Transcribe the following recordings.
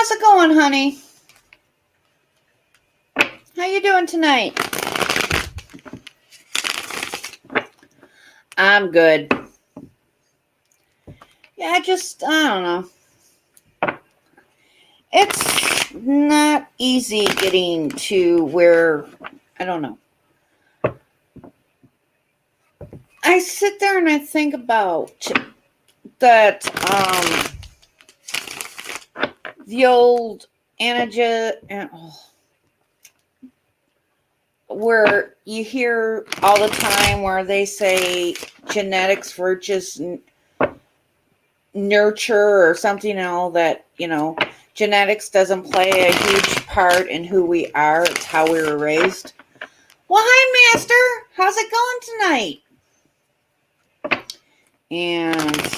How's it going, honey? How you doing tonight? I'm good. Yeah, I don't know. It's not easy getting to where, I don't know. I sit there and I think about that, the old where you hear all the time where they say genetics versus nurture or something, that genetics doesn't play a huge part in who we are. It's how we were raised. Well, hi, Master. How's it going tonight? And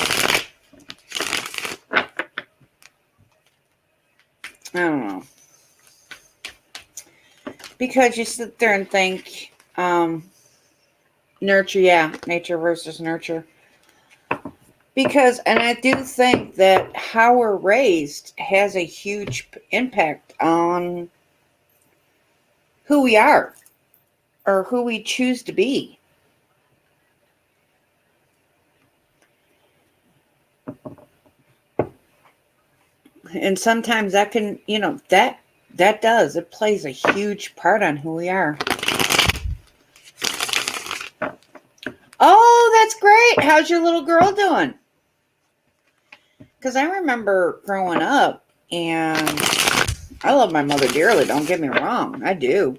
I don't know, because you sit there and think, nature versus nurture. Because, and I do think that how we're raised has a huge impact on who we are or who we choose to be. And sometimes that can, it plays a huge part on who we are. Oh, that's great. How's your little girl doing? Because I remember growing up, and I love my mother dearly, don't get me wrong, I do.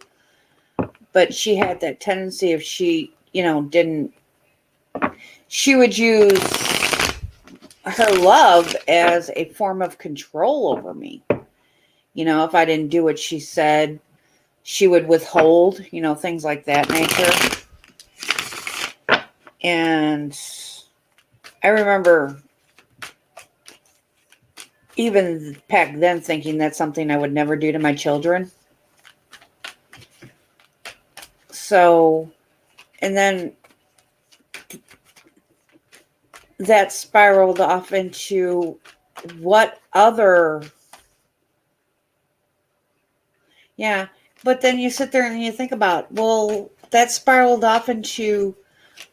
But she had that tendency if she, she would use her love as a form of control over me. If I didn't do what she said, she would withhold, things like that nature. And I remember even back then thinking that's something I would never do to my children. So, and then that spiraled off into what other... Yeah, but then you sit there and you think about, well, that spiraled off into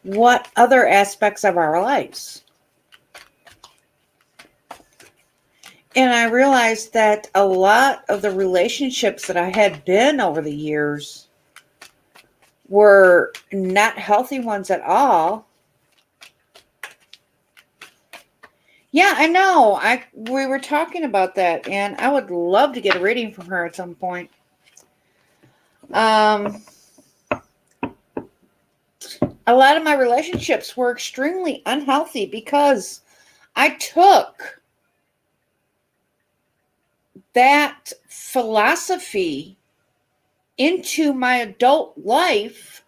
what other aspects of our lives. And I realized that a lot of the relationships that I had been over the years were not healthy ones at all. Yeah, I know. We were talking about that, and I would love to get a reading from her at some point. A lot of my relationships were extremely unhealthy because I took that philosophy into my adult life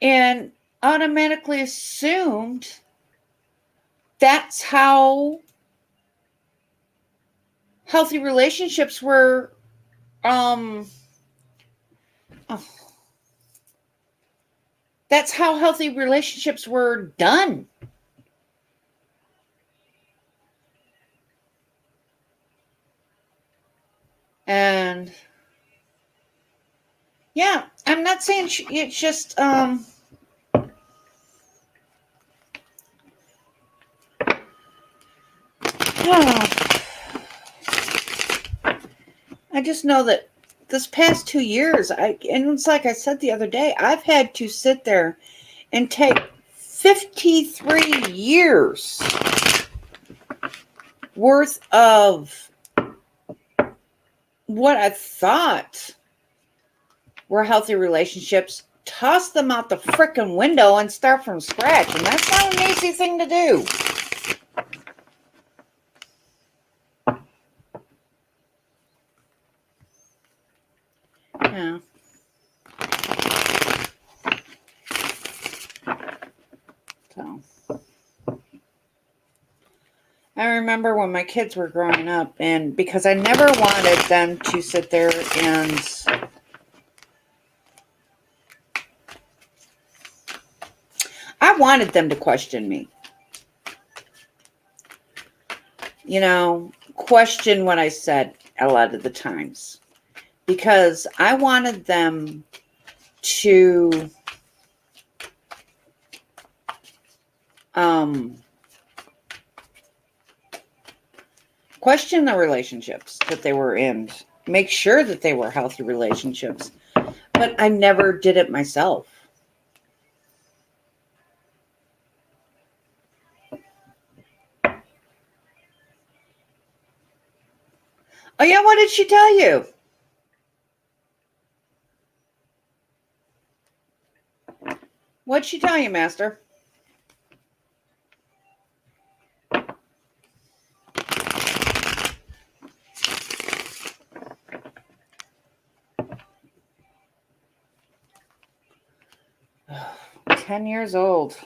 and automatically assumed that's how healthy relationships were. That's how healthy relationships were done. And yeah, I'm not saying it's just I just know that this past 2 years, and it's like I said the other day, I've had to sit there and take 53 years worth of what I thought were healthy relationships, toss them out the frickin' window and start from scratch. And that's not an easy thing to do. Yeah. So I remember when my kids were growing up, and because I never wanted them to sit there and I wanted them to question me. question what I said a lot of the times, because I wanted them to question the relationships that they were in, make sure that they were healthy relationships. But I never did it myself. Oh, yeah, what did she tell you? What'd she tell you, Master? Oh, 10 years old.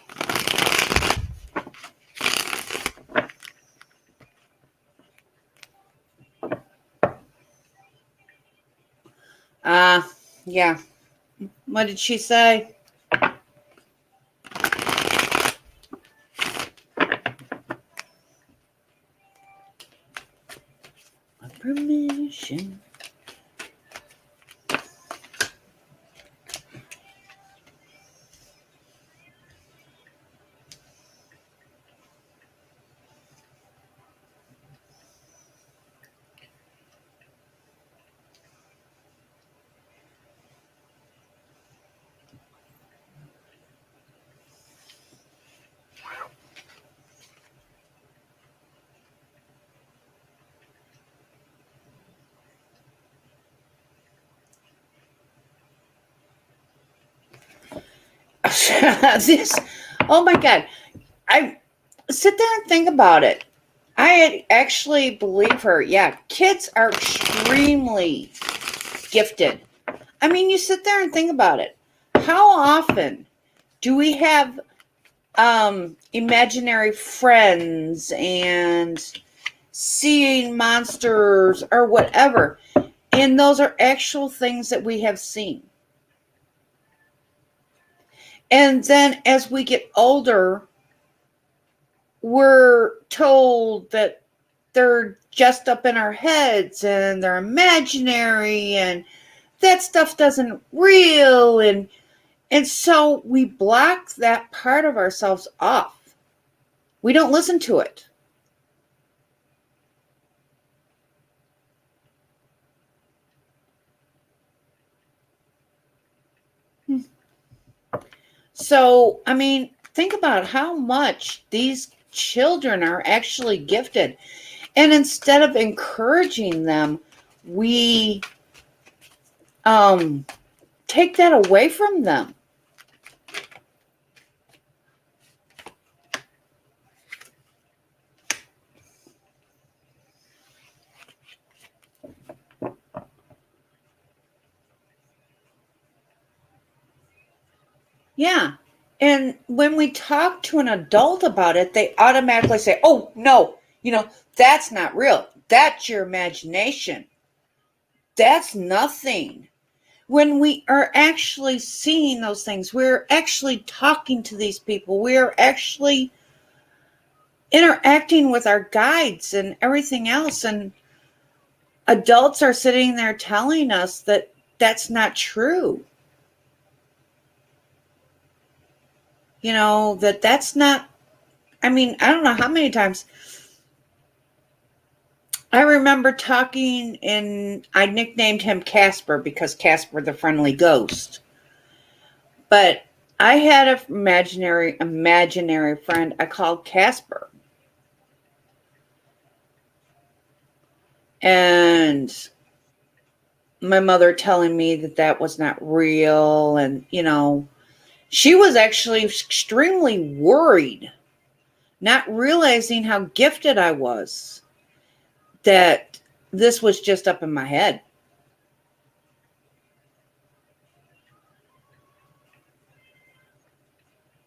Yeah. What did she say? Permission. Oh my God. I sit there and think about it. I actually believe her. Yeah, kids are extremely gifted. I mean, you sit there and think about it. How often do we have imaginary friends and seeing monsters or whatever? And those are actual things that we have seen. And then as we get older, we're told that they're just up in our heads and they're imaginary and that stuff doesn't real, and so we block that part of ourselves off. We don't listen to it. So, I mean, think about how much these children are actually gifted. And instead of encouraging them, we take that away from them. Yeah. And when we talk to an adult about it, they automatically say, oh, no, that's not real. That's your imagination. That's nothing. When we are actually seeing those things, we're actually talking to these people, we're actually interacting with our guides and everything else. And adults are sitting there telling us that that's not true. That's not, I mean, I don't know how many times I remember talking, and I nicknamed him Casper because Casper the Friendly Ghost. But I had an imaginary friend I called Casper. And my mother telling me that was not real. And, she was actually extremely worried, not realizing how gifted I was, that this was just up in my head.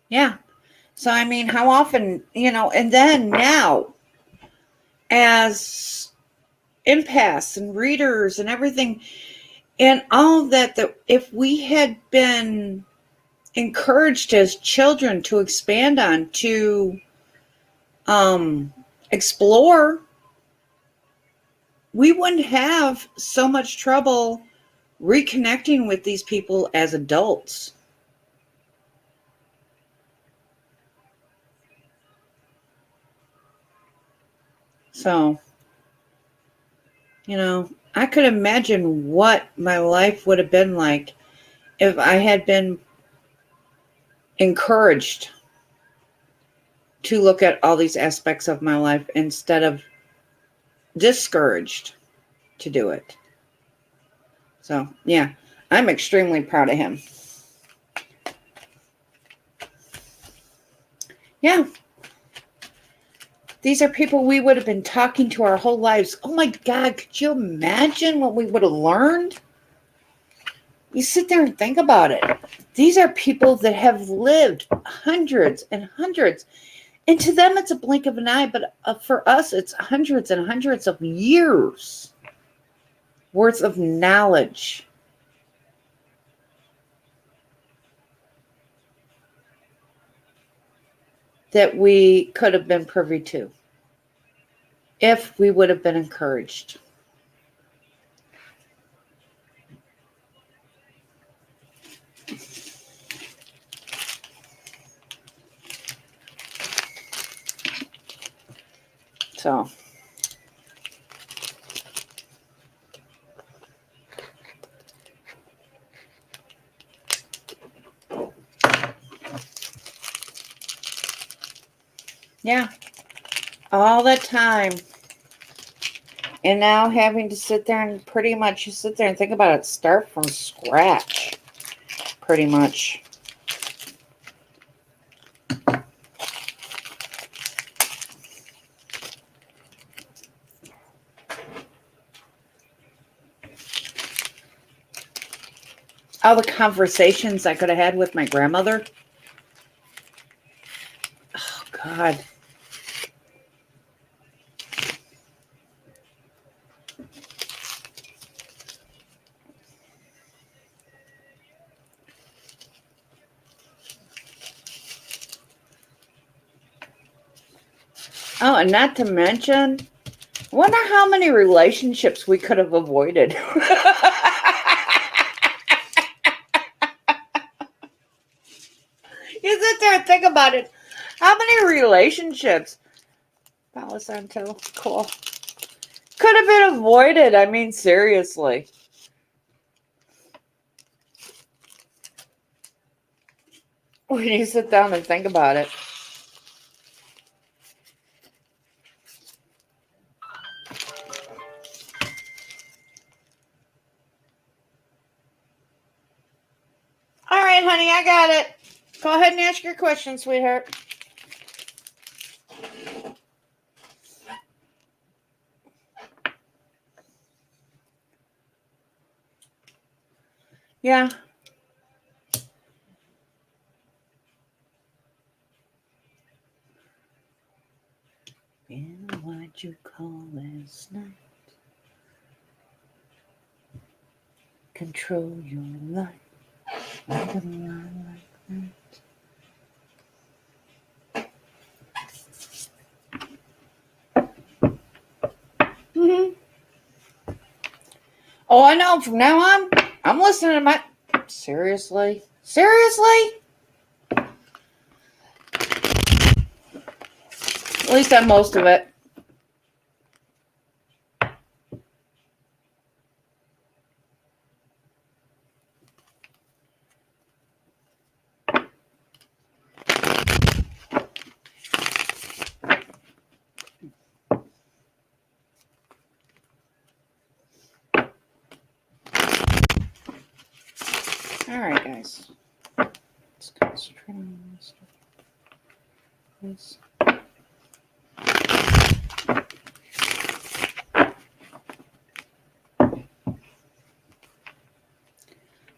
Yeah. So, I mean, how often, and then now, as empaths and readers and everything, and all of that if we had been encouraged as children to expand on, to explore, we wouldn't have so much trouble reconnecting with these people as adults. So, I could imagine what my life would have been like if I had been encouraged to look at all these aspects of my life instead of discouraged to do it. So, yeah, I'm extremely proud of him. Yeah. These are people we would have been talking to our whole lives. Oh my God, could you imagine what we would have learned? You sit there and think about it. These are people that have lived hundreds and hundreds. And to them, it's a blink of an eye. But for us, it's hundreds and hundreds of years worth of knowledge. That we could have been privy to if we would have been encouraged. So, yeah, all that time. And now having to sit there and pretty much sit there and think about it, start from scratch, pretty much. All the conversations I could have had with my grandmother. Oh, God. Oh, and not to mention, I wonder how many relationships we could have avoided. You sit there and think about it. How many relationships? Palo Santo, cool. Could have been avoided. I mean, seriously. When you sit down and think about it. All right, honey, I got it. Go ahead and ask your question, sweetheart. Yeah. And what you call last night? Control your life. Like a line like that. Mm-hmm. Oh, I know. From now on, I'm listening to my... Seriously? Seriously? At least on most of it. All right, guys. Let's concentrate on this.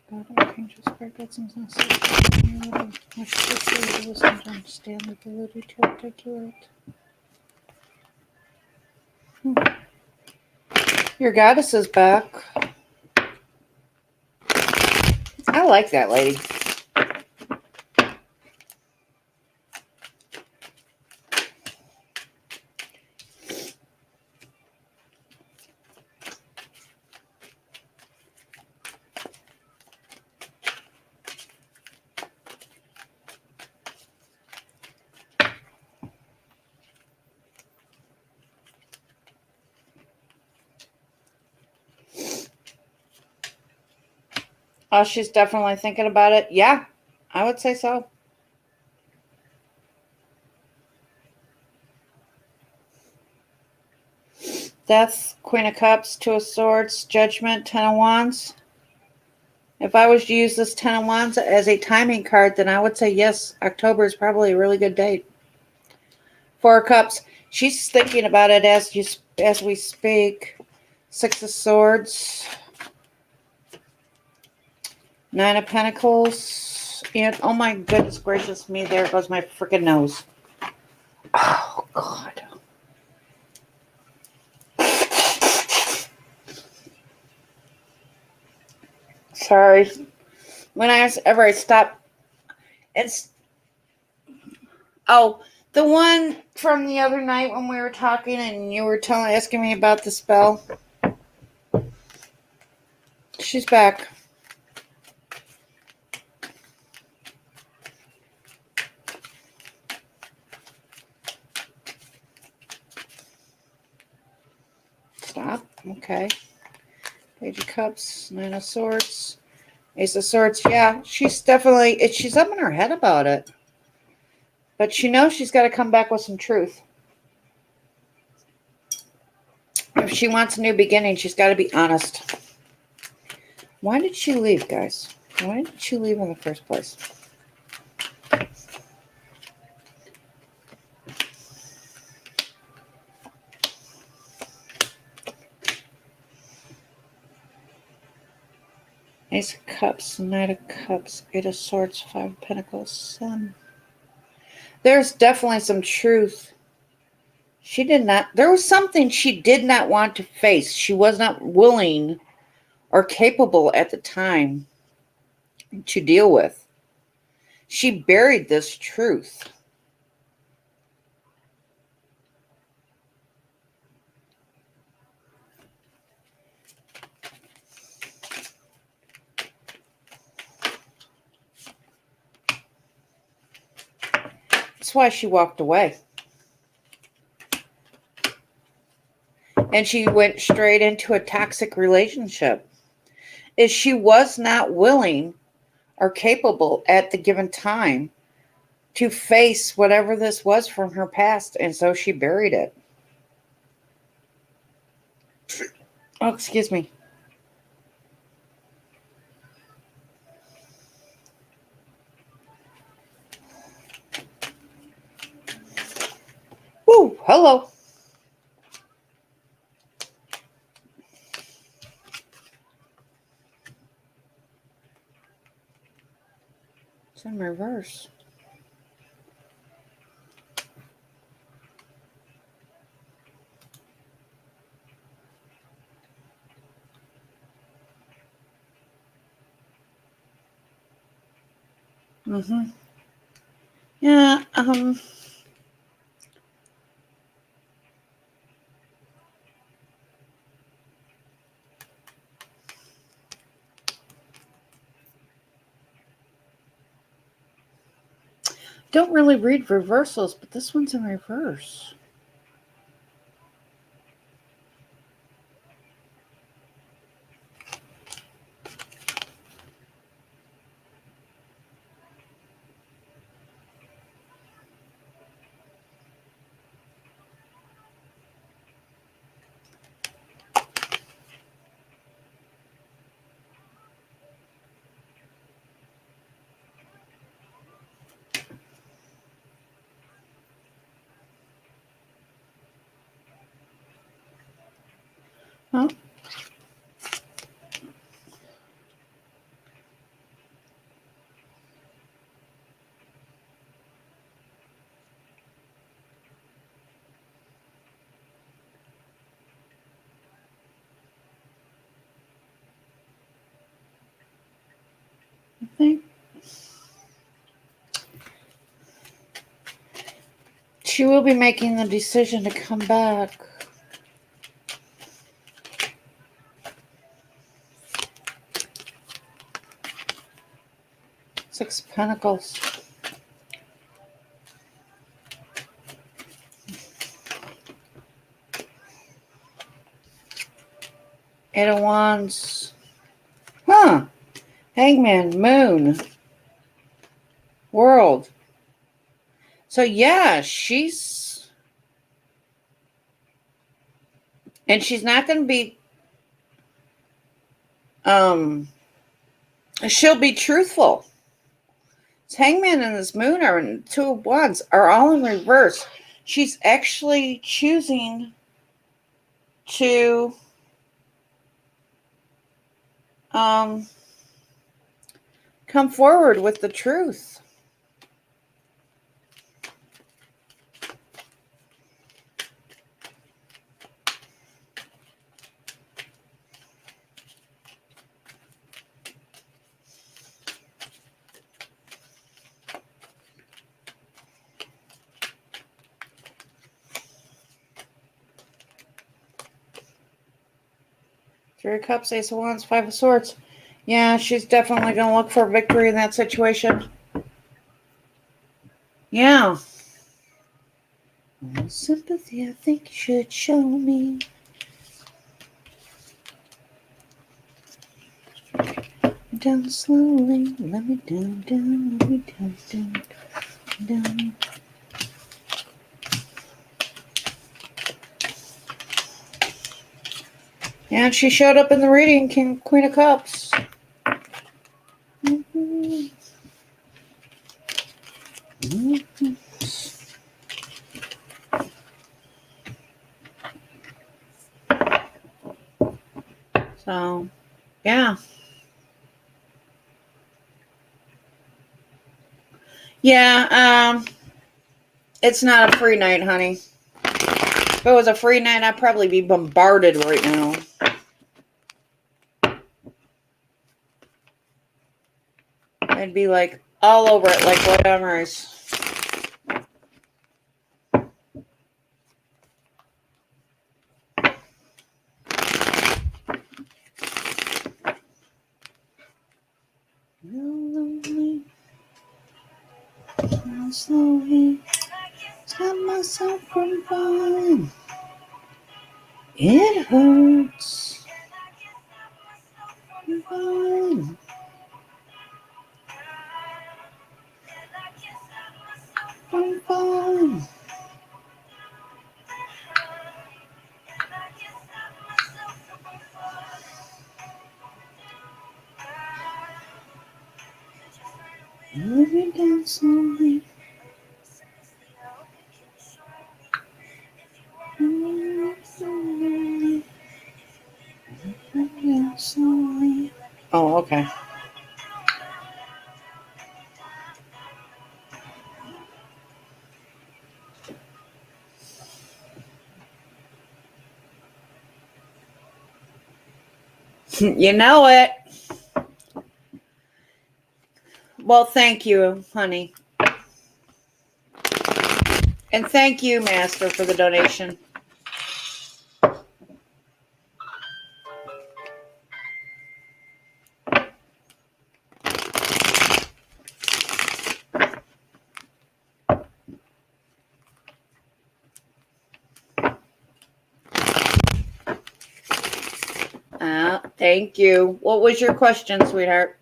God, I can just forget some sensitivity. Much quickly doesn't understand the ability to articulate. Your goddess is back. I like that lady. Oh, she's definitely thinking about it. Yeah, I would say so. Death, Queen of Cups, Two of Swords, Judgment, Ten of Wands. If I was to use this Ten of Wands as a timing card, then I would say yes, October is probably a really good date. Four of Cups. She's thinking about it as we speak. Six of Swords, Nine of Pentacles, and oh my goodness gracious me, there goes my freaking nose. Oh God. Sorry. Whenever I stop, it's oh, the one from the other night when we were talking and you were asking me about the spell. She's back. Stop. Okay. Page of Cups, Nine of Swords, Ace of Swords. Yeah, she's definitely, she's up in her head about it. But she knows she's got to come back with some truth. If she wants a new beginning, she's got to be honest. Why did she leave, guys? Why did she leave in the first place? Ace of Cups, Knight of Cups, Eight of Swords, Five of Pentacles, Sun. There's definitely some truth. She did not, there was something she did not want to face. She was not willing or capable at the time to deal with. She buried this truth. That's why she walked away. And she went straight into a toxic relationship. Is she was not willing or capable at the given time to face whatever this was from her past, and so she buried it. Oh, excuse me. Woo, hello. It's in reverse. Mm-hmm. Yeah, don't really read reversals, but this one's in reverse. Huh? I think she will be making the decision to come back. Six of Pentacles. Eight of Wands. Huh. Hangman, Moon, World. So yeah, she's not going to be she'll be truthful. This Hangman and this Moon are in Two of Wands are all in reverse. She's actually choosing to come forward with the truth. Three of Cups, Ace of Wands, Five of Swords. Yeah, she's definitely going to look for victory in that situation. Yeah. Sympathy, I think you should show me. Down slowly, let me down, let me down. And she showed up in the reading, Queen of Cups. So, yeah. Yeah, it's not a free night, honey. If it was a free night, I'd probably be bombarded right now. I'd be like all over it like white on rice. Slowly stop myself from falling. It hurts. Falling. From falling. Moving down slowly. Oh, okay. You know it. Well, thank you, honey. And thank you, Master, for the donation. Thank you. What was your question, sweetheart?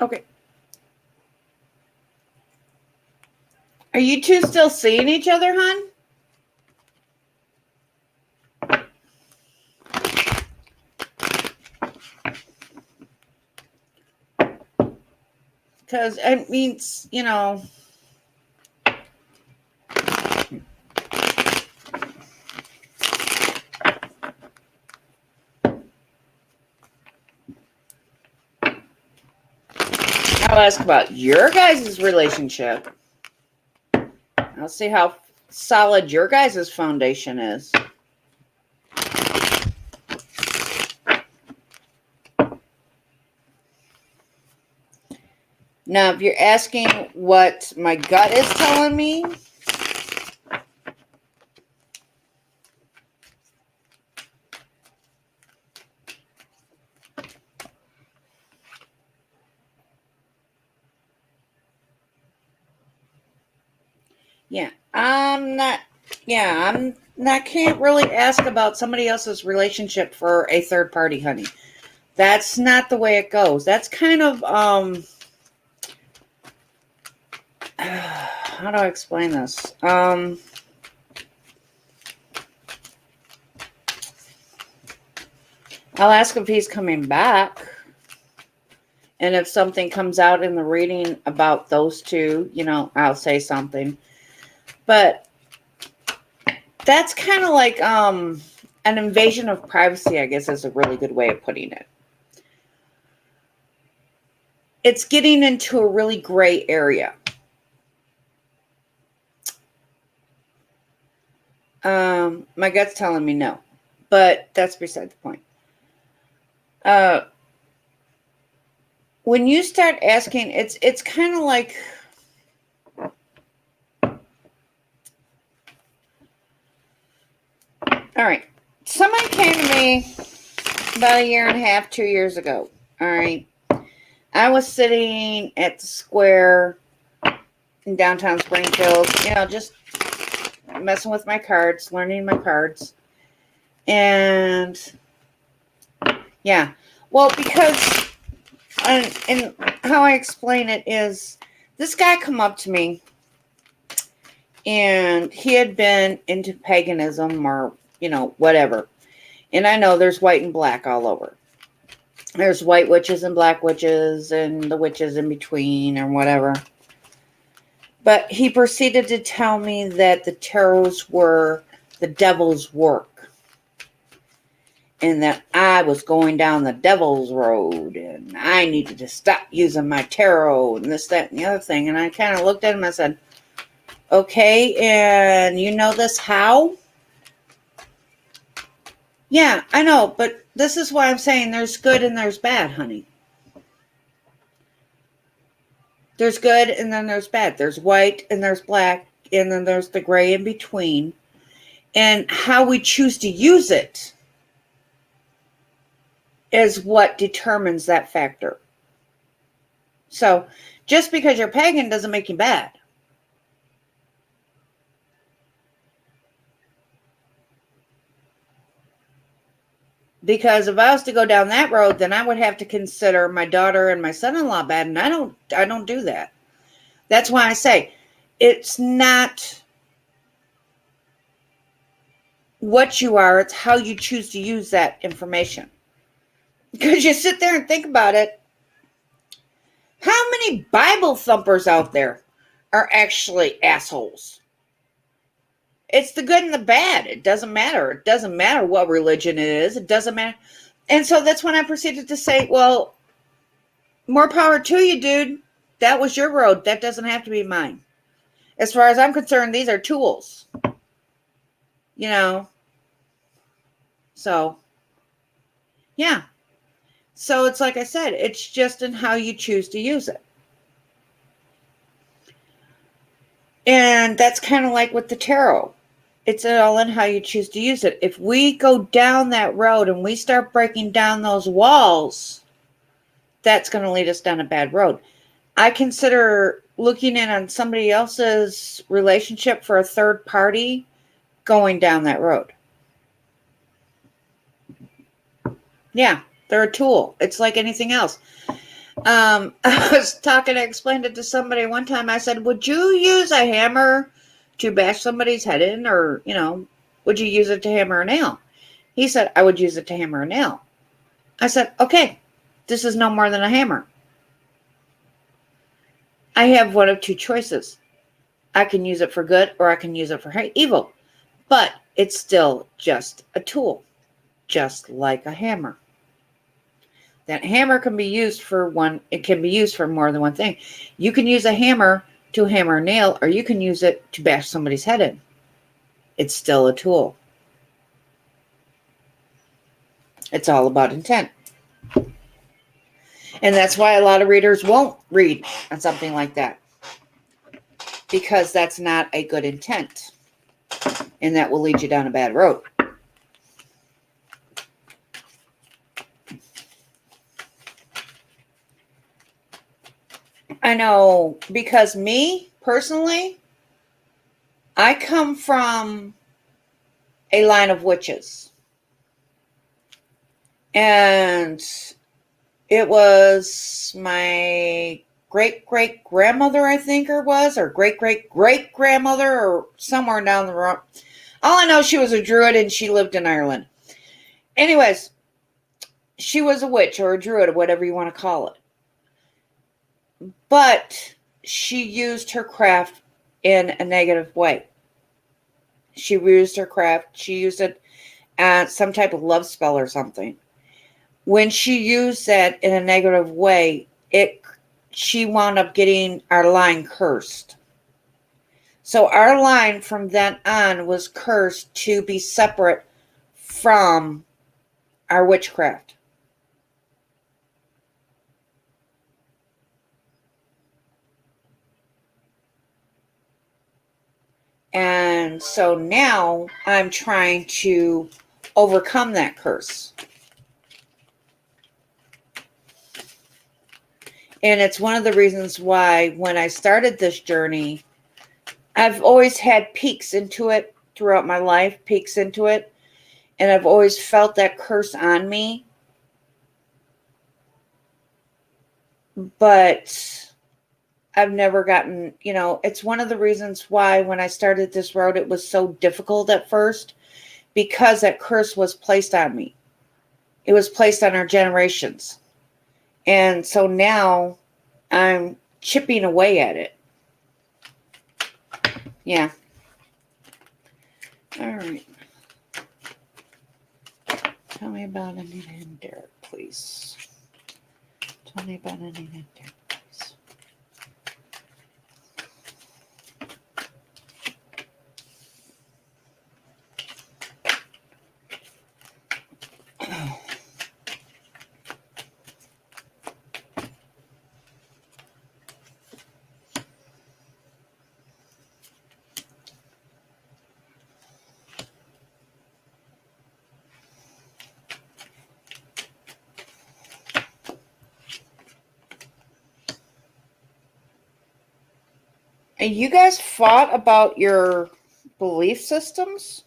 Okay. Are you two still seeing each other, hon? Because it means, you know. I'll ask about your guys' relationship. I'll see how solid your guys' foundation is. Now, if you're asking what my gut is telling me, yeah, I'm not. Yeah, I'm not. Can't really ask about somebody else's relationship for a third party, honey. That's not the way it goes. That's kind of how do I explain this? I'll ask if he's coming back. And if something comes out in the reading about those two, I'll say something. But that's kind of like an invasion of privacy, I guess is a really good way of putting it. It's getting into a really gray area. My gut's telling me no, but that's beside the point. When you start asking, it's kind of like, all right, someone came to me about a year and a half, 2 years ago. All right, I was sitting at the square in downtown Springfield, just messing with my cards, learning my cards. And yeah, well, because, and how I explain it is, this guy come up to me, and he had been into paganism or, whatever. And I know there's white and black all over. There's white witches and black witches and the witches in between or whatever. But he proceeded to tell me that the tarots were the devil's work. And that I was going down the devil's road. And I needed to stop using my tarot and this, that, and the other thing. And I kind of looked at him and I said, okay, and you know this how? Yeah, I know, but this is why I'm saying there's good and there's bad, honey. There's good and then there's bad. There's white and there's black and then there's the gray in between. And how we choose to use it is what determines that factor. So just because you're pagan doesn't make you bad. Because if I was to go down that road, then I would have to consider my daughter and my son-in-law bad, and I don't do that. That's why I say it's not what you are, it's how you choose to use that information. Because you sit there and think about it, how many Bible thumpers out there are actually assholes? It's the good and the bad. It doesn't matter. It doesn't matter what religion it is. It doesn't matter. And so that's when I proceeded to say, well, more power to you, dude. That was your road. That doesn't have to be mine. As far as I'm concerned, these are tools. So, yeah. So it's like I said, it's just in how you choose to use it. And that's kind of like with the tarot. It's all in how you choose to use it. If we go down that road and we start breaking down those walls, that's going to lead us down a bad road. I consider looking in on somebody else's relationship for a third party going down that road. Yeah, they're a tool. It's like anything else. I explained it to somebody one time. I said, would you use a hammer to bash somebody's head in, or, would you use it to hammer a nail? He said, I would use it to hammer a nail. I said, okay, this is no more than a hammer. I have one of two choices. I can use it for good or I can use it for evil, but it's still just a tool, just like a hammer. That hammer can be used for it can be used for more than one thing. You can use a hammer to hammer a nail, or you can use it to bash somebody's head in. It's still a tool. It's all about intent. And that's why a lot of readers won't read on something like that, because that's not a good intent, and that will lead you down a bad road. I know, because me, personally, I come from a line of witches. And it was my great-great-grandmother, I think it was, or great-great-great-grandmother, or somewhere down the road. All I know, she was a druid and she lived in Ireland. Anyways, she was a witch or a druid, or whatever you want to call it. But she used her craft in a negative way. She used her craft, she used it as some type of love spell or something. When she used that in a negative way, she wound up getting our line cursed. So our line from then on was cursed to be separate from our witchcraft. And so now I'm trying to overcome that curse. And it's one of the reasons why when I started this journey, I've always had peeks into it throughout my life, peeks into it. And I've always felt that curse on me. But I've never gotten, it's one of the reasons why when I started this road, it was so difficult at first, because that curse was placed on me. It was placed on our generations. And so now I'm chipping away at it. Yeah. All right. Tell me about Anita and Derek, please. Tell me about Anita and Derek, please. And you guys fought about your belief systems?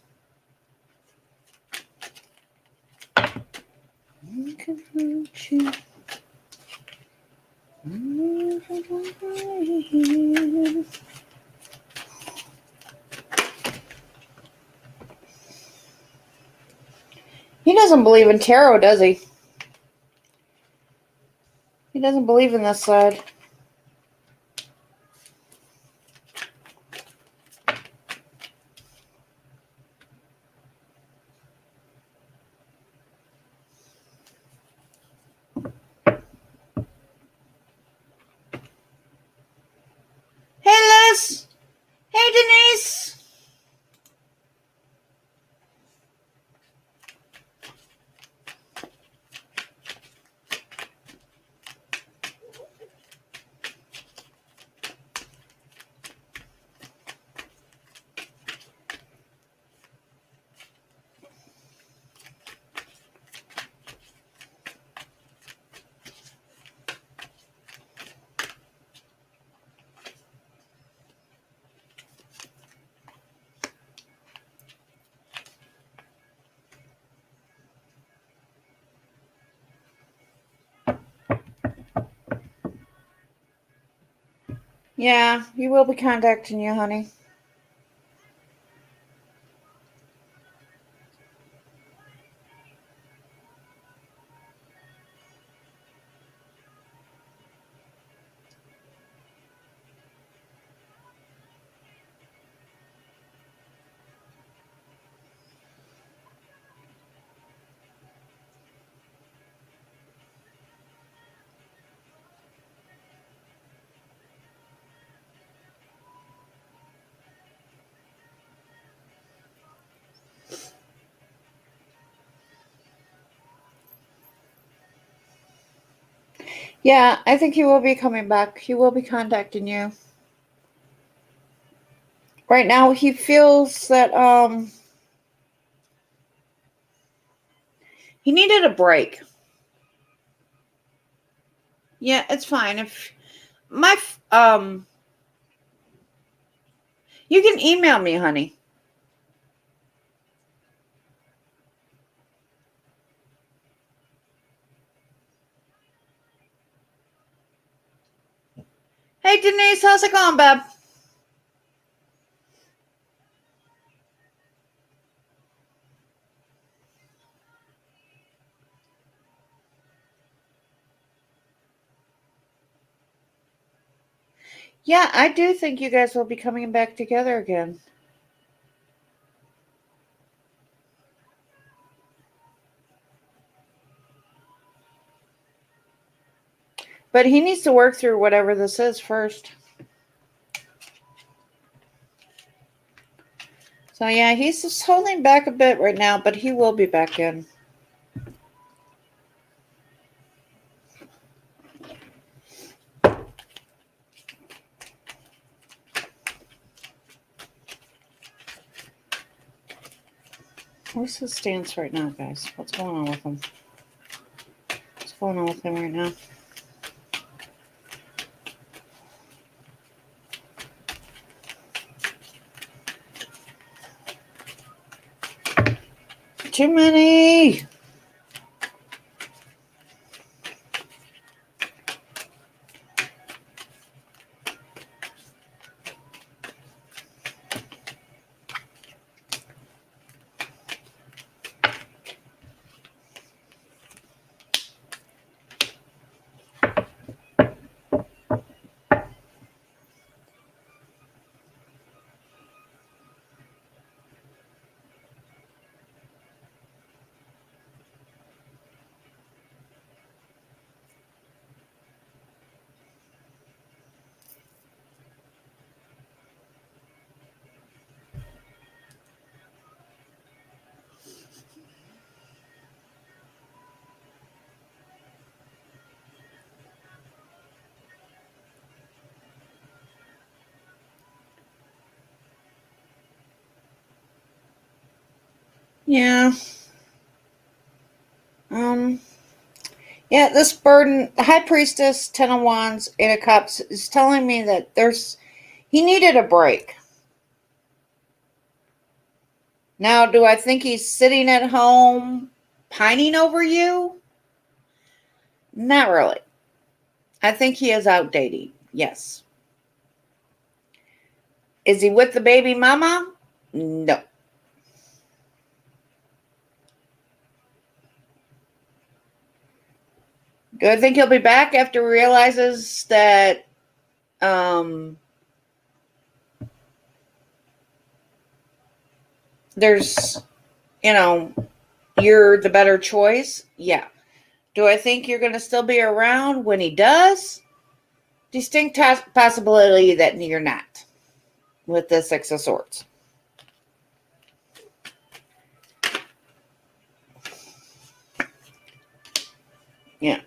He doesn't believe in tarot, does he? He doesn't believe in this side. Hey, Liz. Hey, Denise. Yeah, he will be contacting you, honey. Yeah, I think he will be coming back. He will be contacting you. Right now, he feels that he needed a break. Yeah, it's fine. If my you can email me, honey. Hey Denise, how's it going, babe? Yeah, I do think you guys will be coming back together again. But he needs to work through whatever this is first. So yeah, he's just holding back a bit right now, but he will be back in. Where's his stance right now, guys? What's going on with him? What's going on with him right now? Too many. Yeah. Um. Yeah, this burden, High Priestess, Ten of Wands, Eight of Cups, is telling me that he needed a break. Now, do I think he's sitting at home pining over you? Not really. I think he is out dating. Yes. Is he with the baby mama? No. Do I think he'll be back after he realizes that there's, you know, you're the better choice? Yeah. Do I think you're going to still be around when he does? Distinct possibility that you're not with the Six of Swords. Yeah.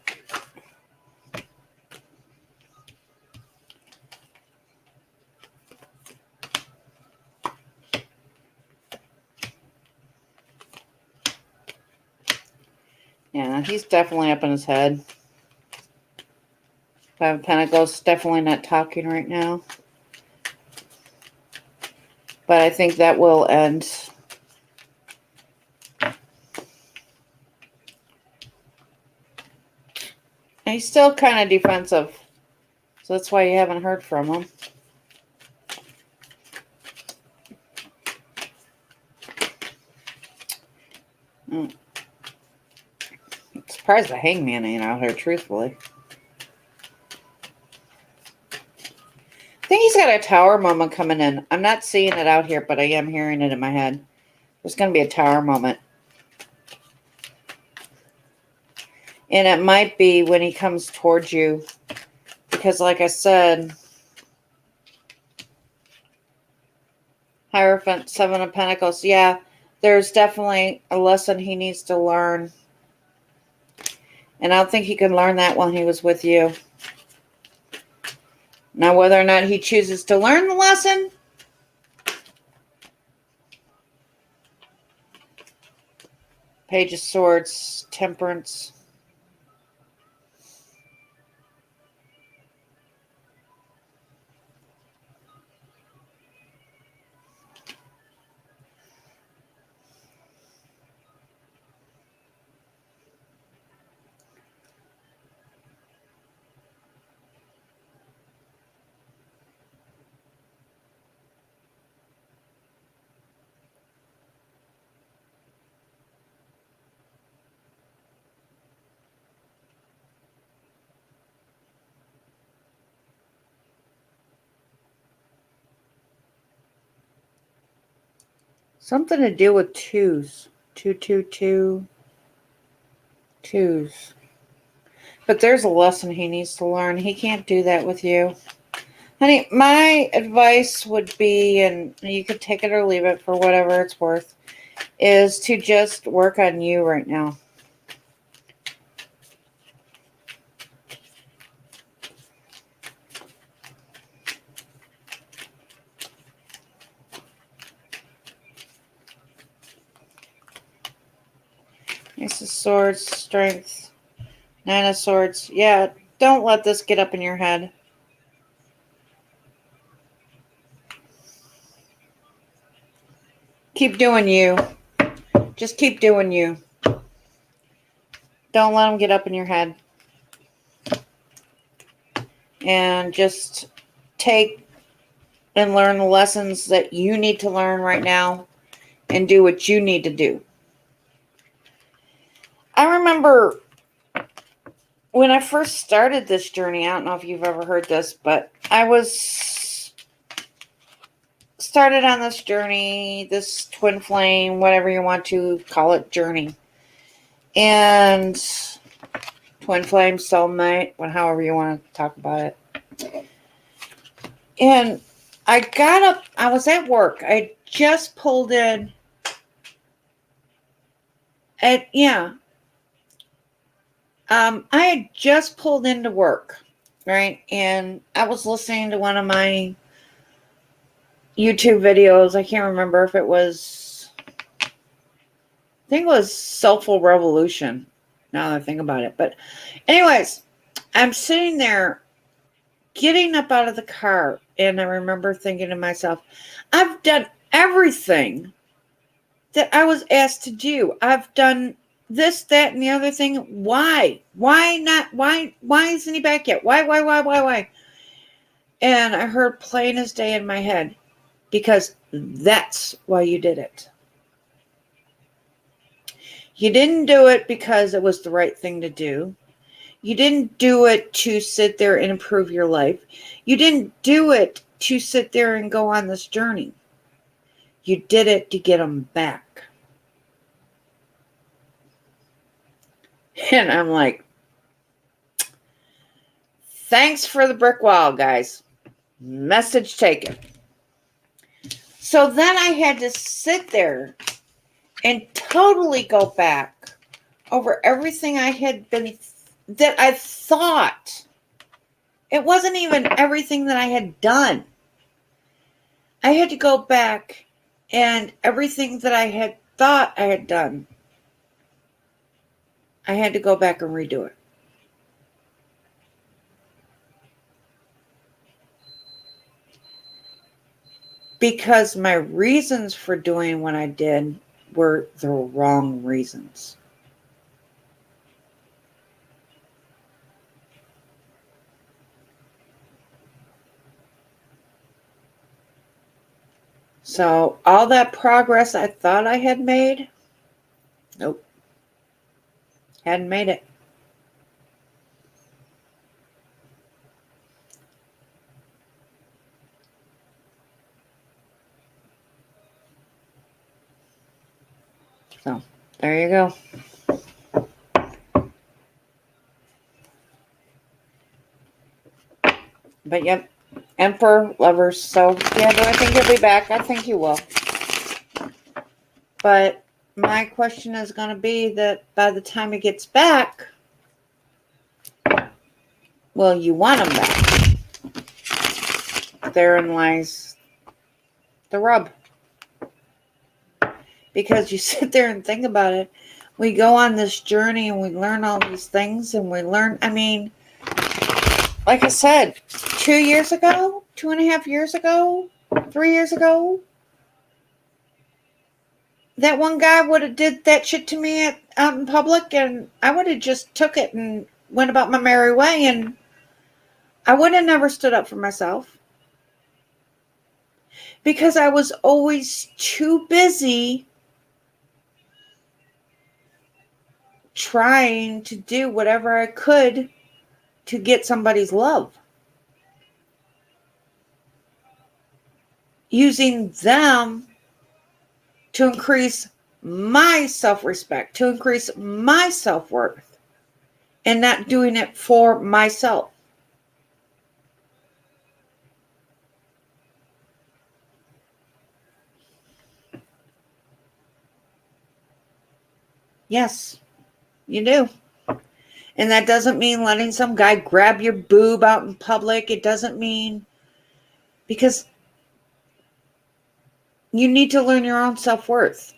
Yeah, he's definitely up in his head. Five of Pentacles, definitely not talking right now. But I think that will end. And he's still kind of defensive. So that's why you haven't heard from him. I'm surprised the Hangman ain't out here, truthfully. I think he's got a tower moment coming in. I'm not seeing it out here, but I am hearing it in my head. There's going to be a tower moment. And it might be when he comes towards you. Because like I said, Hierophant, Seven of Pentacles. Yeah, there's definitely a lesson he needs to learn. And I don't think he could learn that while he was with you. Now, whether or not he chooses to learn the lesson, Page of Swords, Temperance. Something to do with twos. 222. Twos. But there's a lesson he needs to learn. He can't do that with you. Honey, my advice would be, and you could take it or leave it for whatever it's worth, is to just work on you right now. Ace of Swords, Strength, Nine of Swords. Yeah, don't let this get up in your head. Keep doing you. Just keep doing you. Don't let them get up in your head. And just take and learn the lessons that you need to learn right now and do what you need to do. I remember when I first started this journey, I don't know if you've ever heard this, but I was started on this journey, this twin flame, whatever you want to call it, journey. And twin flame, soulmate, however you want to talk about it. And I got up, I was at work. I just pulled in I had just pulled into work, right? And I was listening to one of my YouTube videos. I can't remember if it was, I think it was Soulful Revolution, now that I think about it. But anyways, I'm sitting there getting up out of the car, and I remember thinking to myself, I've done everything that I was asked to do. I've done this, that, and the other thing. Why? Why not? Why isn't he back yet? Why? And I heard plain as day in my head, because that's why you did it. You didn't do it because it was the right thing to do. You didn't do it to sit there and improve your life. You didn't do it to sit there and go on this journey. You did it to get them back. And I'm like, thanks for the brick wall, guys. Message taken. So then I had to sit there and totally go back over everything I had been, that I thought. It wasn't even everything that I had done. I had to go back and everything that I had thought I had done, I had to go back and redo it. Because my reasons for doing what I did were the wrong reasons. So all that progress I thought I had made, nope, hadn't made it. So there you go. But yep, Emperor, Lovers. So yeah, do I think he'll be back? I think he will. But my question is going to be that by the time he gets back, Well, you want them back. Therein lies the rub. Because you sit there and think about it. We go on this journey and we learn all these things and we learn, like I said, 2 years ago, 2.5 years ago, 3 years ago, that one guy would have did that shit to me out in public, and I would have just took it and went about my merry way, and I would have never stood up for myself because I was always too busy trying to do whatever I could to get somebody's love. Using them to increase my self-respect, to increase my self-worth, and not doing it for myself. Yes, you do. And that doesn't mean letting some guy grab your boob out in public. It doesn't mean, because you need to learn your own self-worth.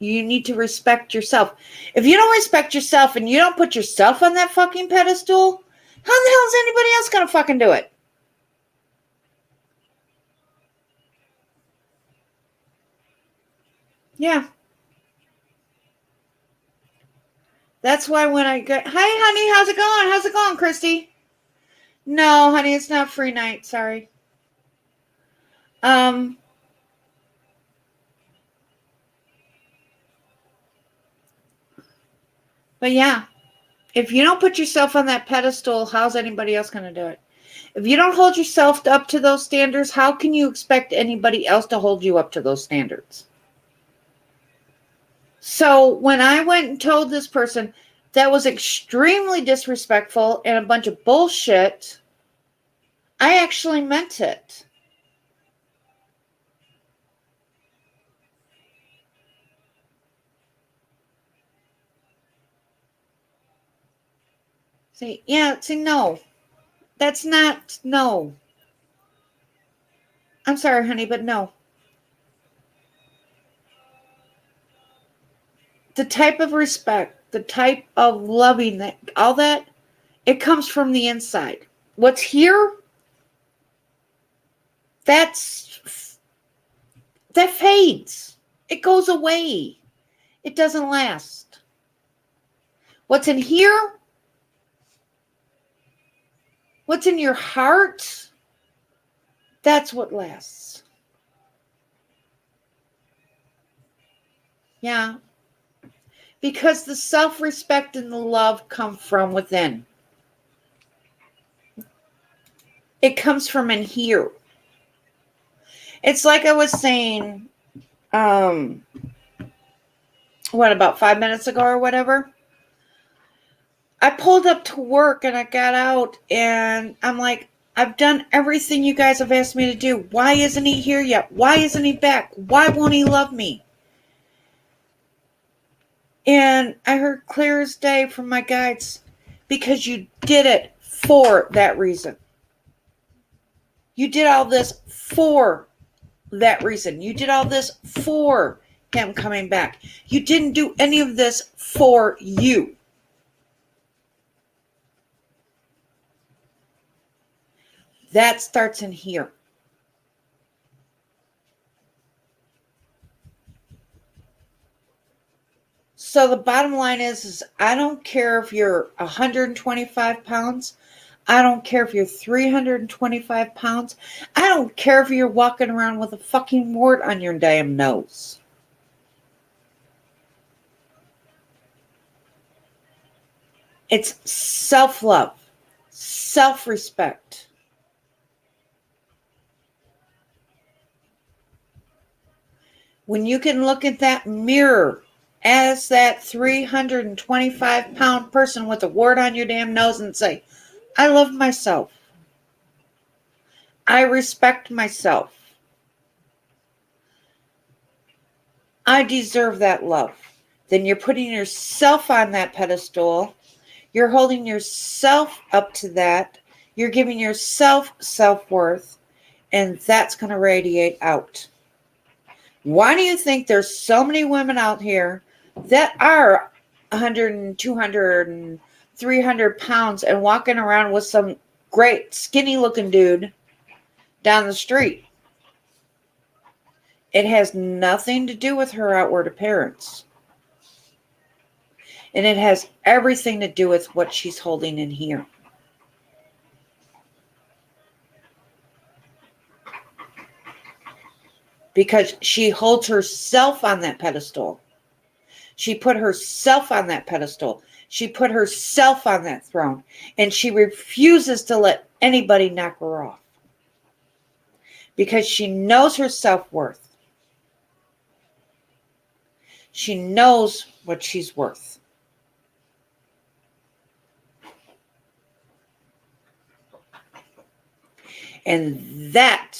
You need to respect yourself. If you don't respect yourself and you don't put yourself on that fucking pedestal, how the hell is anybody else going to fucking do it? Yeah. That's why when I go, hi, honey, how's it going? How's it going, Christy? No, honey, it's not free night. Sorry. But yeah, if you don't put yourself on that pedestal, how's anybody else going to do it? If you don't hold yourself up to those standards, how can you expect anybody else to hold you up to those standards? So when I went and told this person that was extremely disrespectful and a bunch of bullshit, I actually meant it. No. That's not, no. I'm sorry, honey, but no. The type of respect, the type of loving, that all that, it comes from the inside. What's here, that fades. It goes away. It doesn't last. What's in here, what's in your heart, that's what lasts. Yeah. Because the self-respect and the love come from within. It comes from in here. It's like I was saying, about 5 minutes ago or whatever? I pulled up to work and I got out and I'm like, I've done everything you guys have asked me to do. Why isn't he here yet? Why isn't he back? Why won't he love me? And I heard clear as day from my guides, because you did it for that reason. You did all this for that reason. You did all this for him coming back. You didn't do any of this for you. That starts in here. So the bottom line is I don't care if you're 125 pounds. I don't care if you're 325 pounds. I don't care if you're walking around with a fucking wart on your damn nose. It's self-love, self-respect. When you can look at that mirror as that 325-pound person with a wart on your damn nose and say, I love myself. I respect myself. I deserve that love. Then you're putting yourself on that pedestal. You're holding yourself up to that. You're giving yourself self-worth, and that's going to radiate out. Why do you think there's so many women out here that are 100 and 200 and 300 pounds and walking around with some great skinny looking dude down the street? It has nothing to do with her outward appearance. And it has everything to do with what she's holding in here. Because she holds herself on that pedestal. She put herself on that pedestal. She put herself on that throne. And she refuses to let anybody knock her off. Because she knows her self-worth. She knows what she's worth. And that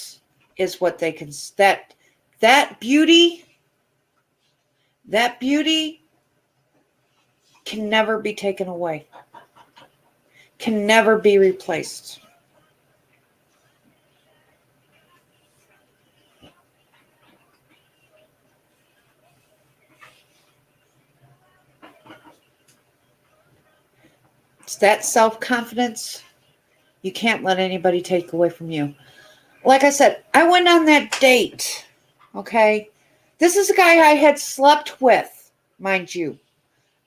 is what they can, that beauty can never be taken away. Can never be replaced. It's that self-confidence you can't let anybody take away from you. Like I said, I went on that date, okay? This is a guy I had slept with, mind you.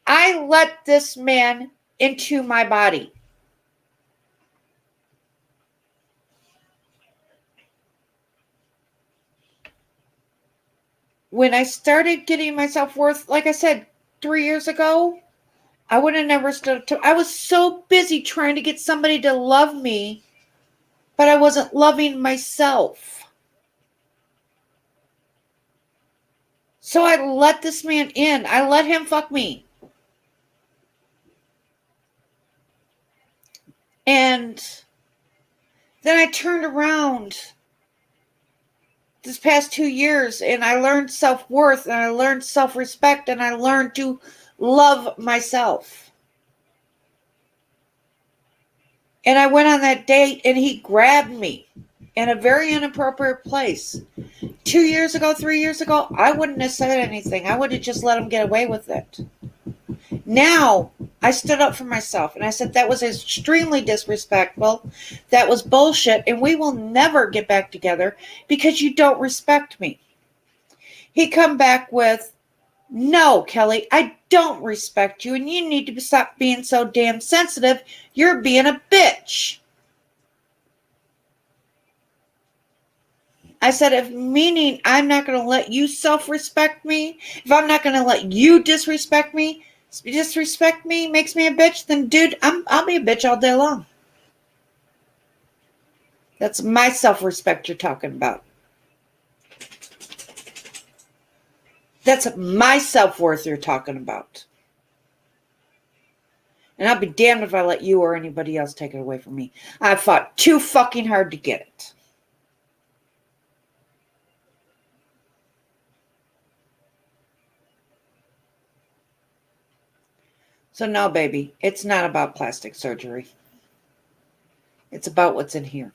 I let this man into my body. When I started getting my self-worth, like I said, 3 years ago, I would have never stood to. I was so busy trying to get somebody to love me, but I wasn't loving myself. So I let this man in. I let him fuck me. And then I turned around this past 2 years and I learned self-worth and I learned self-respect and I learned to love myself. And I went on that date and he grabbed me in a very inappropriate place. 2 years ago, 3 years ago, I wouldn't have said anything. I would have just let him get away with it. Now, I stood up for myself and I said that was extremely disrespectful. That was bullshit and we will never get back together because you don't respect me. He come back with, no, Kelly, I don't respect you and you need to stop being so damn sensitive. You're being a bitch. I said, if meaning I'm not going to let you self-respect me, if I'm not going to let you disrespect me makes me a bitch, then dude, I'll be a bitch all day long. That's my self-respect you're talking about. That's my self-worth you're talking about. And I'll be damned if I let you or anybody else take it away from me. I fought too fucking hard to get it. So no, baby, it's not about plastic surgery. It's about what's in here.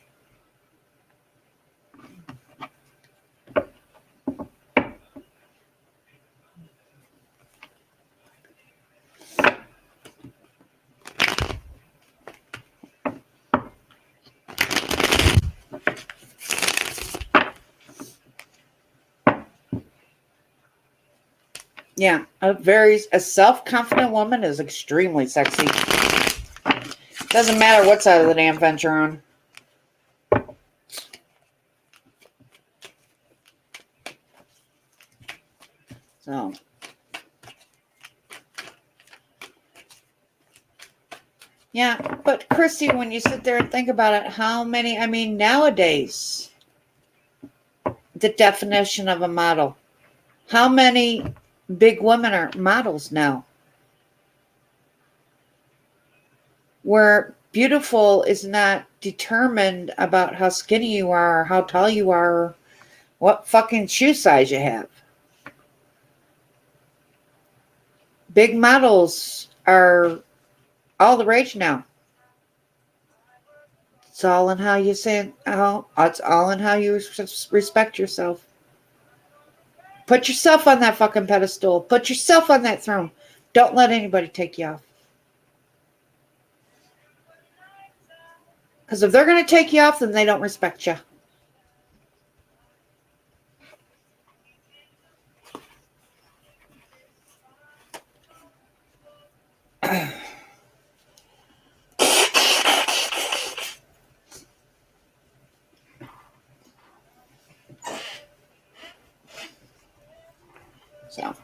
Yeah, a self-confident woman is extremely sexy. Doesn't matter what side of the damn fence you're on. So. Yeah, but Christy, when you sit there and think about it, how many, nowadays, the definition of a model, how many big women are models now? Where beautiful is not determined about how skinny you are, or how tall you are, or what fucking shoe size you have. Big models are all the rage now. It's all in how you say. It's all in how you respect yourself. Put yourself on that fucking pedestal. Put yourself on that throne. Don't let anybody take you off. Because if they're going to take you off, then they don't respect you. So.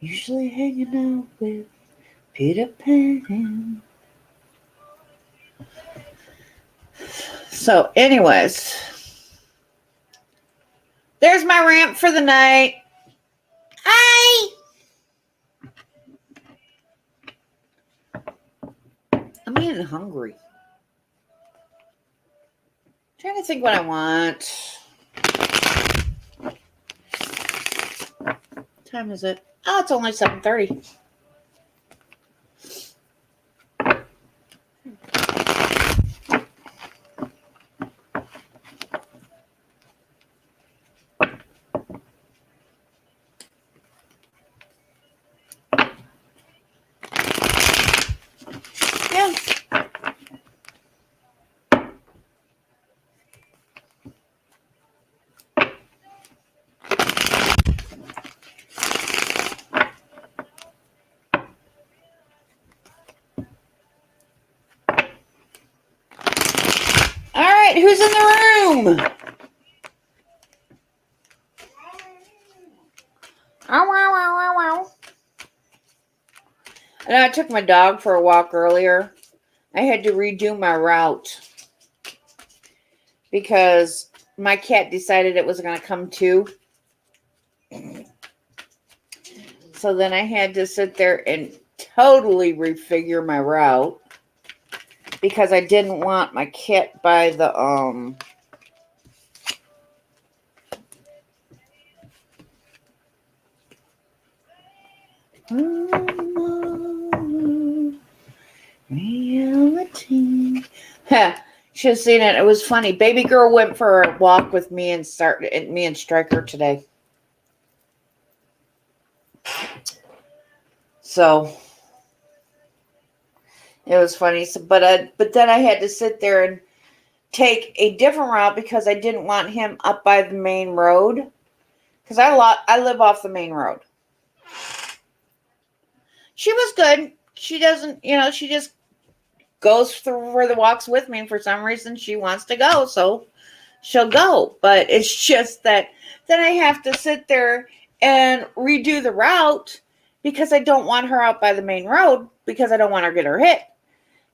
Usually hanging out with Peter Pan. So, anyways, there's my rant for the night. Hi! I'm getting hungry. I'm trying to think what I want. What time is it? Oh, it's only 7:30. Yeah. All right, who's in the room? Ow. And I took my dog for a walk earlier. I had to redo my route because my cat decided it was going to come too. So then I had to sit there and totally refigure my route because I didn't want my cat by the reality. Should have seen it. It was funny. Baby girl went for a walk with me and Stryker today. So it was funny. So, but then I had to sit there and take a different route because I didn't want him up by the main road. Because I live off the main road. She was good. She doesn't, she just goes for the walks with me. And for some reason, she wants to go. So she'll go. But it's just that then I have to sit there and redo the route because I don't want her out by the main road because I don't want her to get her hit.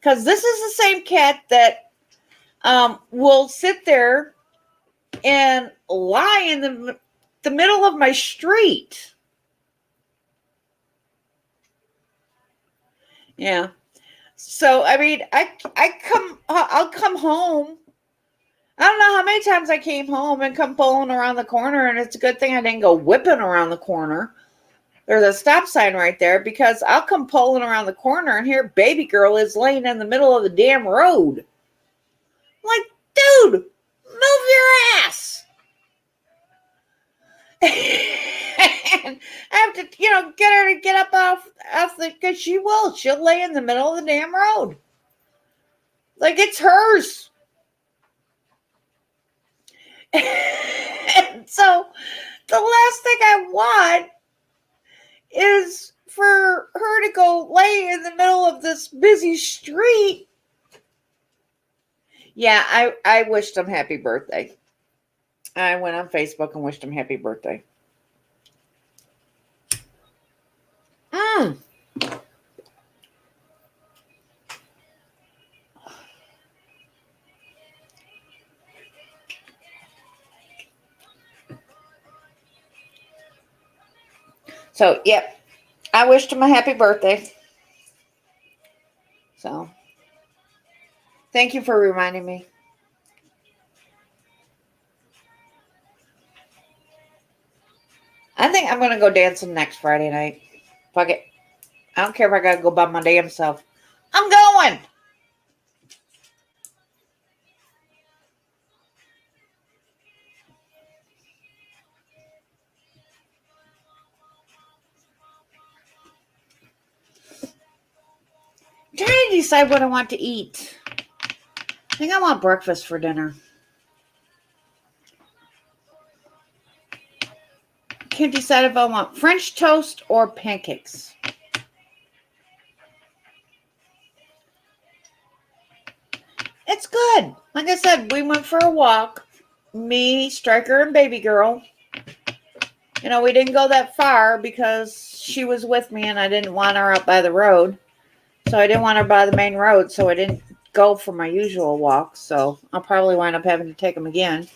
Because this is the same cat that will sit there and lie in the middle of my street. Yeah. So, I mean, I'll come home. I don't know how many times I came home and come pulling around the corner, and it's a good thing I didn't go whipping around the corner. There's a stop sign right there because I'll come pulling around the corner and here baby girl is laying in the middle of the damn road. I'm like, dude, move your ass. And I have to, get her to get up off the, because she'll lay in the middle of the damn road. Like it's hers. And so the last thing I want is for her to go lay in the middle of this busy street. Yeah, I wished him happy birthday. I went on Facebook and wished him happy birthday. So, yep. I wished him a happy birthday. So, thank you for reminding me. I think I'm going to go dancing next Friday night. Fuck it. I don't care if I got to go by my damn self. I'm going. I'm trying to decide what I want to eat. I think I want breakfast for dinner. Can't decide if I want French toast or pancakes. It's good. Like I said, we went for a walk. Me, Striker, and baby girl. We didn't go that far because she was with me and I didn't want her up by the road. So I didn't want her by the main road, so I didn't go for my usual walk. So I'll probably wind up having to take them again.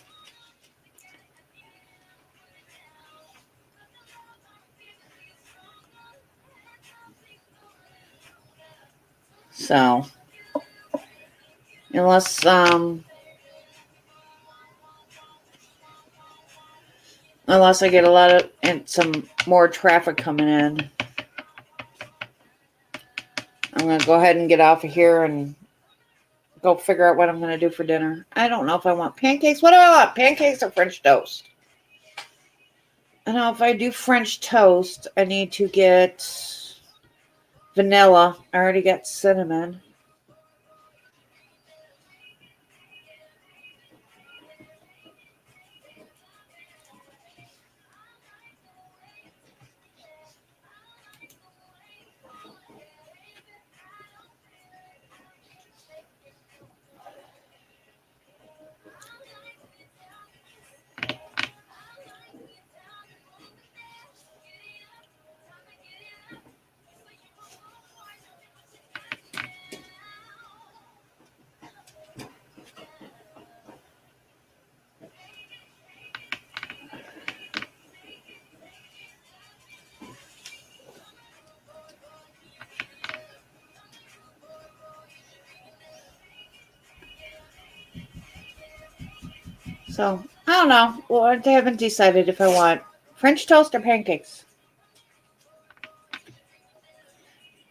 So unless I get a lot of and some more traffic coming in, I'm gonna go ahead and get off of here and go figure out what I'm gonna do for dinner. I don't know if I want pancakes. What do I want? Pancakes or French toast? I know if I do French toast, I need to get vanilla. I already got cinnamon. So, I don't know. Well, I haven't decided if I want French toast or pancakes.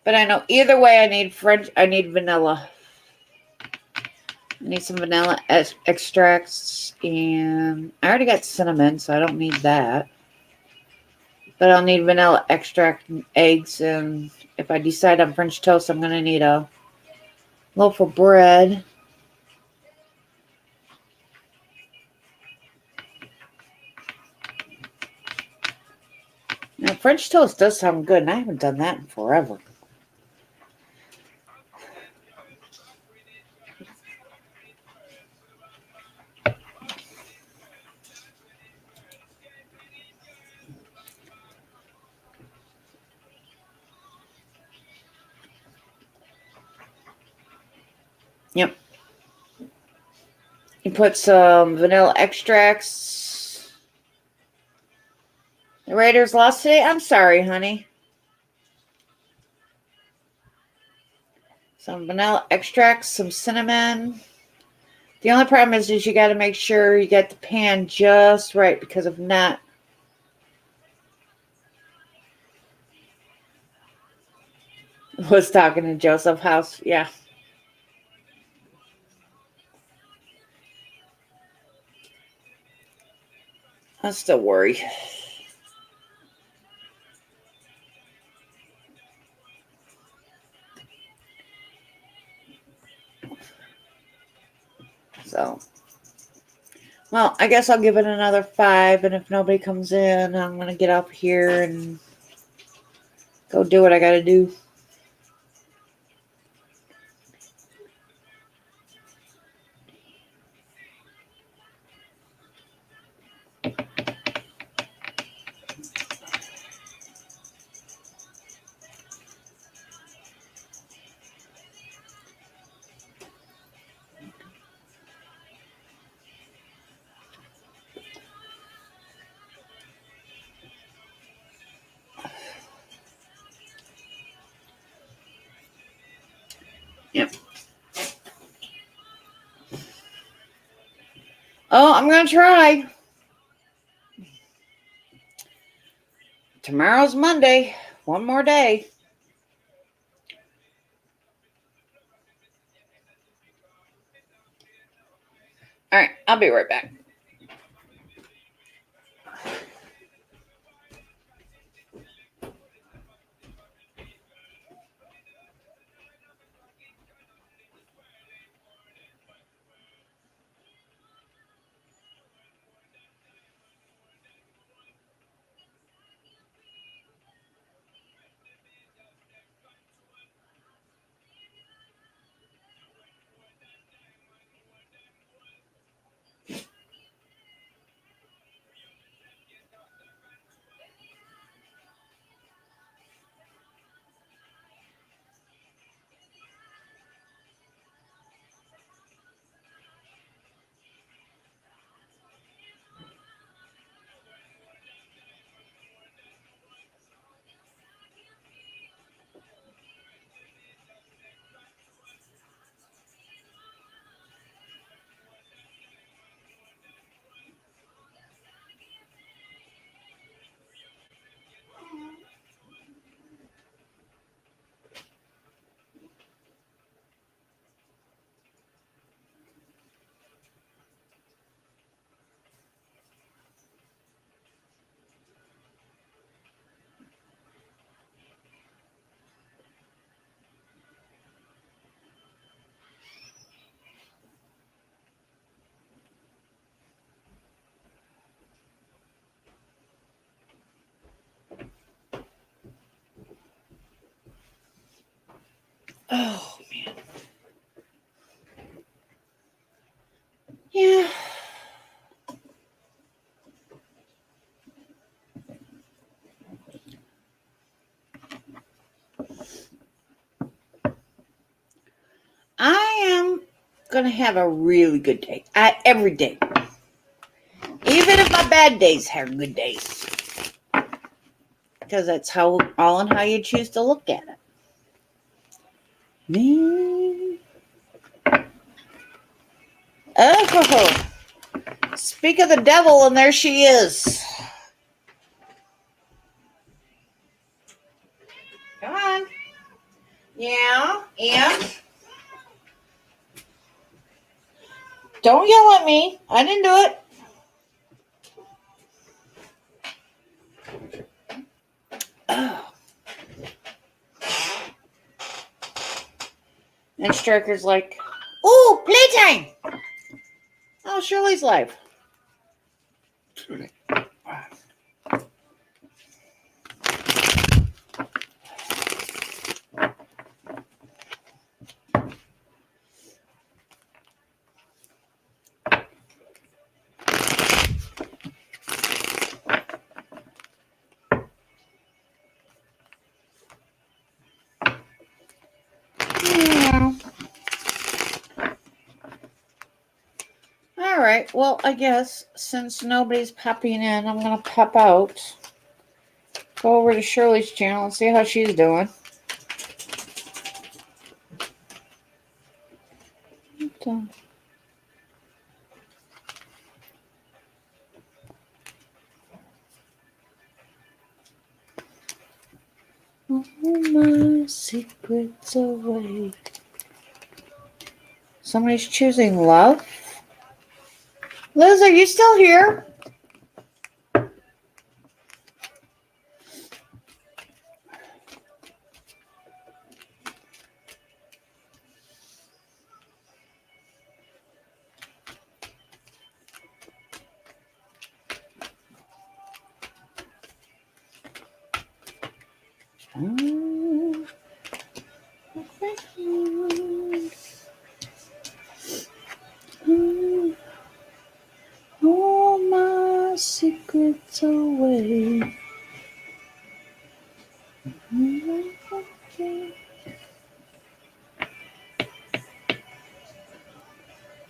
But I know either way I need vanilla. I need some vanilla extracts, and I already got cinnamon, so I don't need that. But I'll need vanilla extract and eggs, and if I decide on French toast, I'm going to need a loaf of bread. Now, French toast does sound good, and I haven't done that in forever. Yep. You put some vanilla extracts. The Raiders lost today? I'm sorry, honey. Some vanilla extracts, some cinnamon. The only problem is you got to make sure you get the pan just right, because if not, was talking to Joseph House. Yeah. I still worry. So, well, I guess I'll give it another 5, and if nobody comes in, I'm going to get up here and go do what I got to do. Yep. Oh, I'm going to try. tomorrow's Monday. One more day. All right, I'll be right back. Oh, man. Yeah. I am going to have a really good day. Every day. Even if my bad days have good days. Because that's all in how you choose to look at it. Me. Oh. Speak of the devil, and there she is. Come on. Yeah. Don't yell at me. I didn't do it. Oh. And Striker's like, "Ooh, playtime!" Oh, Shirley's live. All right. Well, I guess since nobody's popping in, I'm going to pop out. Go over to Shirley's channel and see how she's doing. All my secrets away. Somebody's choosing love. Liz, are you still here? All my secrets away.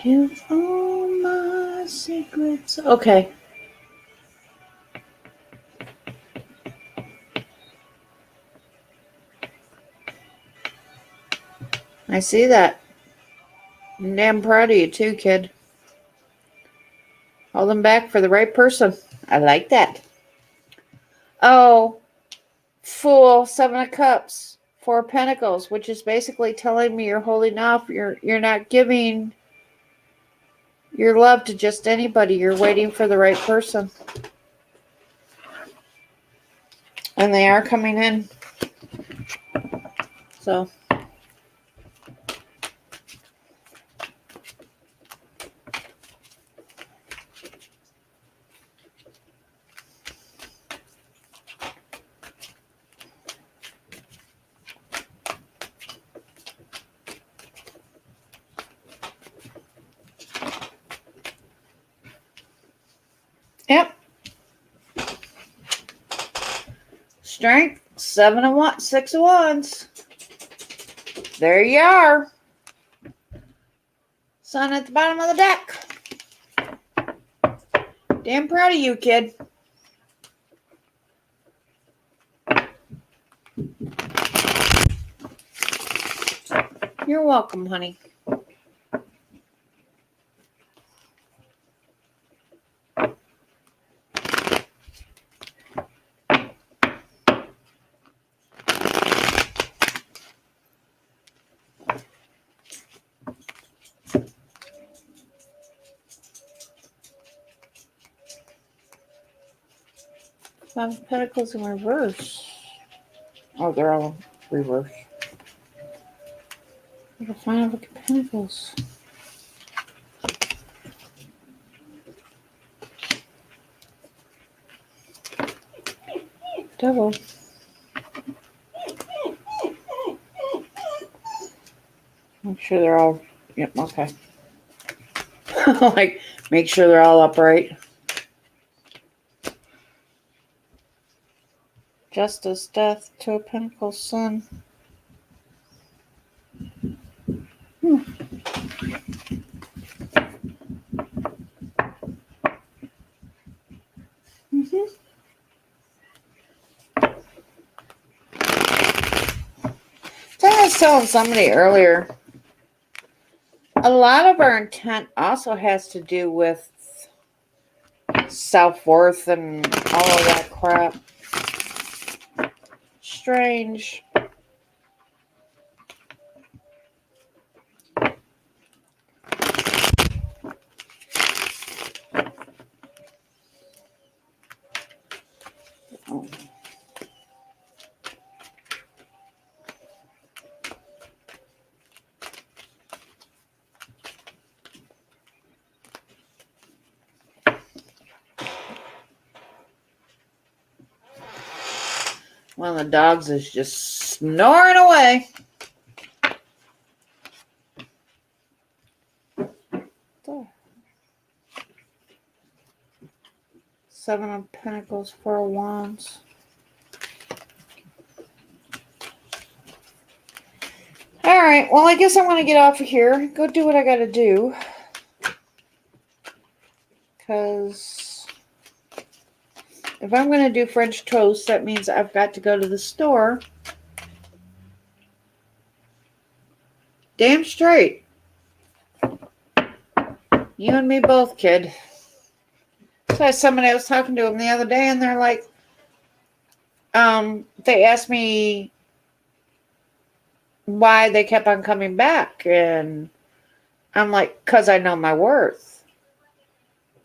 Give all my secrets. Okay. I see that. I'm damn proud of you too, kid. Hold them back for the right person. I like that. Oh, Fool, Seven of Cups, Four of Pentacles, which is basically telling me you're holding off. You're not giving your love to just anybody. You're waiting for the right person. And they are coming in. So. Yep. Strength, 7 of Wands, 6 of Wands. There you are. Sun at the bottom of the deck. Damn proud of you, kid. You're welcome, honey. Five of Pentacles in reverse. Oh, they're all reverse. The Five of Pentacles. Devil. Make sure they're all, yep, okay. Like, make sure they're all upright. Justice, Death, Two of Pentacles, Sun. I was telling somebody earlier, a lot of our intent also has to do with self-worth and all of that crap. Strange. Oh. One of the dogs is just snoring away. Seven of Pentacles, Four of Wands. All right. Well, I guess I'm going to get off of here. Go do what I got to do. Because if I'm going to do French toast, that means I've got to go to the store. Damn straight. You and me both, kid. So somebody, I was talking to them the other day, and they're like, they asked me why they kept on coming back. And I'm like, because I know my worth.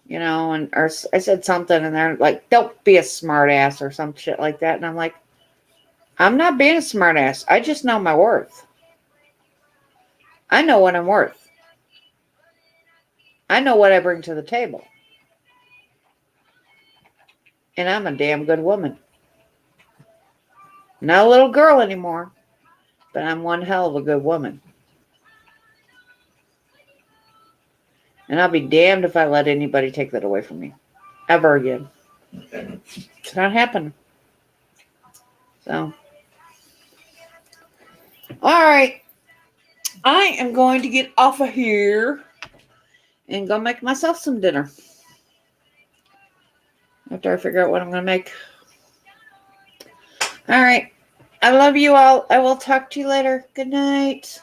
You know, and or I said something, and they're like, don't be a smart ass or some shit like that. And I'm like, I'm not being a smart ass. I just know my worth. I know what I'm worth. I know what I bring to the table. And I'm a damn good woman. Not a little girl anymore, but I'm one hell of a good woman. And I'll be damned if I let anybody take that away from me. Ever again. It's not happening. So. Alright. I am going to get off of here and go make myself some dinner. After I figure out what I'm going to make. Alright. I love you all. I will talk to you later. Good night.